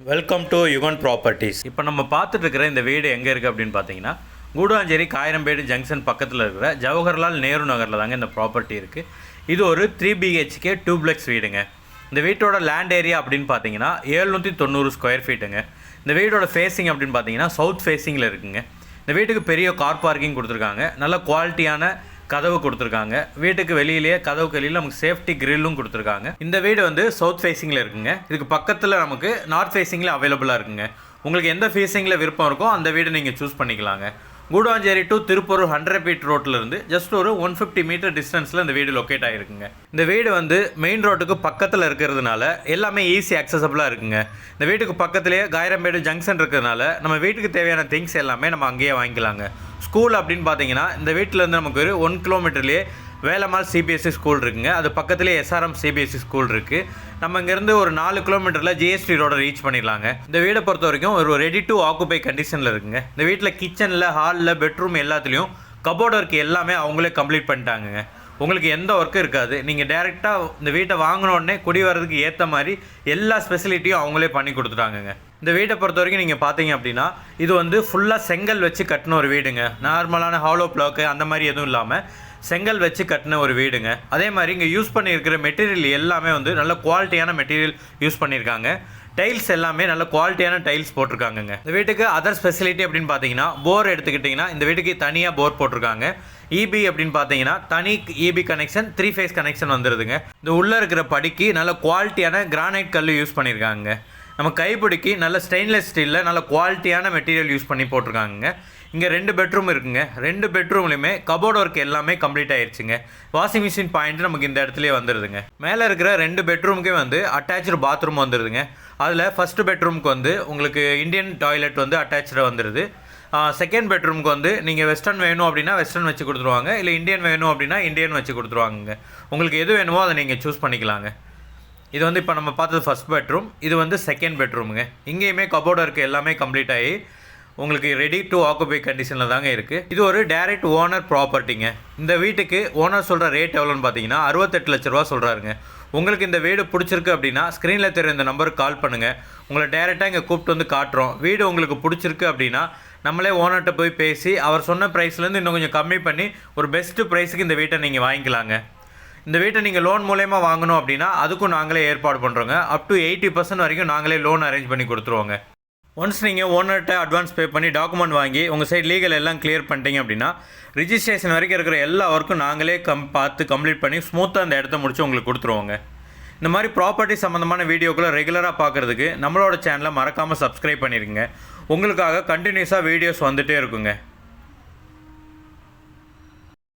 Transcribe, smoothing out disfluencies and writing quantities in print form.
Welcome to Yugan properties. இப்போ நம்ம பார்த்துட்டு இருக்கிற இந்த வீடு எங்கே இருக்குது அப்படின்னு பார்த்தீங்கன்னா, கூடுவாஞ்சேரி காயிரம்பேடு ஜங்ஷன் பக்கத்தில் இருக்கிற ஜவஹர்லால் நேரு நகரில் தாங்க இந்த ப்ராப்பர்ட்டி இருக்குது. இது ஒரு 3 BHK டூப்ளெக்ஸ் வீடுங்க. இந்த வீட்டோட லேண்ட் ஏரியா அப்படின்னு பார்த்தீங்கன்னா 790 ஸ்கொயர் ஃபீட்டுங்க. இந்த வீடோட ஃபேஸிங் அப்படின்னு பார்த்தீங்கன்னா சவுத் ஃபேஸிங்கில் இருக்குங்க. இந்த வீட்டுக்கு பெரிய கார் பார்க்கிங் கொடுத்துருக்காங்க. நல்ல குவாலிட்டியான கதவு கொடுத்துருக்காங்க. வீட்டுக்கு வெளியிலேயே கதவுக்கு வெளியில் நமக்கு சேஃப்டி கிரில்லும் கொடுத்துருக்காங்க. இந்த வீடு வந்து சவுத் ஃபேஸிங்கில் இருக்குங்க. இதுக்கு பக்கத்தில் நமக்கு நார்த் ஃபேஸிங்கில் அவைலபிளாக இருக்குங்க. உங்களுக்கு எந்த ஃபேஸிங்கில் விருப்பம் இருக்கோ அந்த வீடு நீங்கள் சூஸ் பண்ணிக்கலாங்க. கூடுவாஞ்சேரி டு திருப்பூர் 100 ஃபீட் ரோட்டிலிருந்து ஜஸ்ட் ஒரு 150 மீட்டர் டிஸ்டன்ஸில் இந்த வீடு லொக்கேட் ஆகிருக்குங்க. இந்த வீடு வந்து மெயின் ரோட்டுக்கு பக்கத்தில் இருக்கிறதுனால எல்லாமே ஈஸி அக்சசபிளாக இருக்குங்க. இந்த வீட்டுக்கு பக்கத்துலேயே காயிரம்பேடு ஜங்ஷன் இருக்கிறதுனால நம்ம வீட்டுக்கு தேவையான திங்ஸ் எல்லாமே நம்ம அங்கேயே வாங்கிக்கலாங்க. ஸ்கூல் அப்படின்னு பார்த்தீங்கன்னா இந்த வீட்டிலேருந்து நமக்கு ஒரு 1 கிலோமீட்டர்லேயே வேலம்மாள் CBSE ஸ்கூல் இருக்குங்க. அது பக்கத்துலேயே SRM CBSE ஸ்கூல் இருக்குது. நம்ம இங்கேருந்து ஒரு 4 கிலோமீட்டரில் GST ரோட ரீச் பண்ணிடலாங்க. இந்த வீடை பொறுத்த வரைக்கும் ஒரு ரெடி டு ஆக்குபை கண்டிஷனில் இருக்குங்க. இந்த வீட்டில் கிச்சனில், ஹாலில், பெட்ரூம் எல்லாத்துலேயும் கபோர்டு ஒர்க் எல்லாமே அவங்களே கம்ப்ளீட் பண்ணிட்டாங்க. உங்களுக்கு எந்த ஒர்க்கும் இருக்காது. நீங்கள் டேரெக்டாக இந்த வீட்டை வாங்கினோடனே குடி வர்றதுக்கு ஏற்ற மாதிரி எல்லா ஸ்பெசிலிட்டியும் அவங்களே பண்ணி கொடுத்துட்டாங்கங்க. இந்த வீட்டை பொறுத்த வரைக்கும் நீங்கள் பார்த்தீங்க அப்படின்னா இது வந்து ஃபுல்லாக செங்கல் வச்சு கட்டின ஒரு வீடுங்க. நார்மலான ஹாலோ பிளாக்கு அந்த மாதிரி எதுவும் இல்லாமல் செங்கல் வச்சு கட்டின ஒரு வீடுங்க. அதே மாதிரி இங்கே யூஸ் பண்ணியிருக்கிற மெட்டீரியல் எல்லாமே வந்து நல்ல குவாலிட்டியான மெட்டீரியல் யூஸ் பண்ணியிருக்காங்க. டைல்ஸ் எல்லாமே நல்ல குவாலிட்டியான டைல்ஸ் போட்டிருக்காங்கங்க. இந்த வீட்டுக்கு அதர் ஸ்பெசிலிட்டி அப்படின்னு பார்த்தீங்கன்னா போர் எடுத்துக்கிட்டிங்கன்னா இந்த வீட்டுக்கு தனியாக போர் போட்டிருக்காங்க. EB அப்படின்னு பார்த்தீங்கன்னா தனி EB கனெக்ஷன், 3 ஃபேஸ் கனெக்ஷன் வந்துடுதுங்க. இந்த உள்ளே இருக்கிற படிக்கு நல்ல குவாலிட்டியான கிரானைட் கல் யூஸ் பண்ணியிருக்காங்க. நம்ம கைப்பிடிக்கு நல்ல ஸ்டெயின்லெஸ் ஸ்டீலில் நல்ல குவாலிட்டியான மெட்டீரியல் யூஸ் பண்ணி போட்டிருக்காங்க. இங்கே 2 பெட்ரூம் இருக்குங்க. 2 பெட்ரூம்லையுமே கபோர்ட் ஒர்க் எல்லாமே கம்ப்ளீட் ஆயிடுச்சுங்க. வாஷிங் மிஷின் பாயிண்ட் நமக்கு இந்த இடத்துலேயே வந்துடுதுங்க. மேலே இருக்கிற 2 பெட்ரூமுக்கே வந்து அட்டாச்சு பாத்ரூம் வந்துடுதுங்க. அதில் ஃபஸ்ட்டு பெட்ரூமுக்கு வந்து உங்களுக்கு இந்தியன் டாய்லெட் வந்து அட்டாச்சாக வந்துடுது. செகண்ட் பெட்ரூமுக்கு வந்து நீங்கள் வெஸ்டர்ன் வேணும் அப்படின்னா வெஸ்டர்ன் வச்சு கொடுத்துருவாங்க. இல்லை இந்தியன் வேணும் அப்படின்னா இந்தியன் வச்சு கொடுத்துருவாங்க. உங்களுக்கு எது வேணுமோ அதை நீங்கள் சூஸ் பண்ணிக்கலாங்க. இது வந்து இப்போ நம்ம பார்த்தது ஃபஸ்ட் பெட்ரூம். இது வந்து செகண்ட் பெட்ரூமுங்க. இங்கேயுமே கபோர்டு ஒர்க் எல்லாமே கம்ப்ளீட் ஆகி உங்களுக்கு ரெடி டு ஆக்குபை கண்டிஷனில் தாங்க இருக்குது. இது ஒரு டைரக்ட் ஓனர் ப்ராப்பர்ட்டிங்க. இந்த வீட்டுக்கு ஓனர் சொல்கிற ரேட் எவ்வளோன்னு பார்த்தீங்கன்னா 68 லட்ச ரூபா சொல்கிறாருங்க. உங்களுக்கு இந்த வீடு பிடிச்சிருக்கு அப்படின்னா ஸ்க்ரீனில் தெரியும் இந்த நம்பருக்கு கால் பண்ணுங்கள். உங்களை டேரெக்டாக இங்கே கூப்பிட்டு வந்து காட்டுறோம். வீடு உங்களுக்கு பிடிச்சிருக்கு அப்படின்னா நம்மளே ஓனர்கிட்ட போய் பேசி அவர் சொன்ன ப்ரைஸ்லேருந்து இன்னும் கொஞ்சம் கம்மி பண்ணி ஒரு பெஸ்ட்டு ப்ரைஸுக்கு இந்த வீட்டை நீங்கள் வாங்கிக்கலாங்க. இந்த வீட்டை நீங்கள் லோன் மூலயமா வாங்கணும் அப்படின்னா அதுக்கும் நாங்களே ஏற்பாடு பண்ணுறோங்க. அப் டு 80% வரைக்கும் நாங்களே லோன் அரேஞ்ச் பண்ணி கொடுத்துருவோங்க. ஒன்ஸ் நீங்கள் ஓனர்கிட்ட அட்வான்ஸ் பே பண்ணி டாக்குமெண்ட் வாங்கி உங்கள் சைட் லீகல் எல்லாம் கிளியர் பண்ணிட்டீங்க அப்படின்னா ரிஜிஸ்ட்ரேஷன் வரைக்கும் இருக்கிற எல்லா ஒர்க்கும் நாங்களே பார்த்து கம்ப்ளீட் பண்ணி ஸ்மூத்தாக அந்த இடத்த முடிச்சு உங்களுக்கு கொடுத்துருவோங்க. இந்த மாதிரி ப்ராப்பர்ட்டி சம்மந்தமான வீடியோக்களை ரெகுலராக பார்க்குறதுக்கு நம்மளோட சேனலை மறக்காமல் சப்ஸ்கிரைப் பண்ணிடுங்க. உங்களுக்காக கண்டினியூஸாக வீடியோஸ் வந்துகிட்டே இருக்குங்க.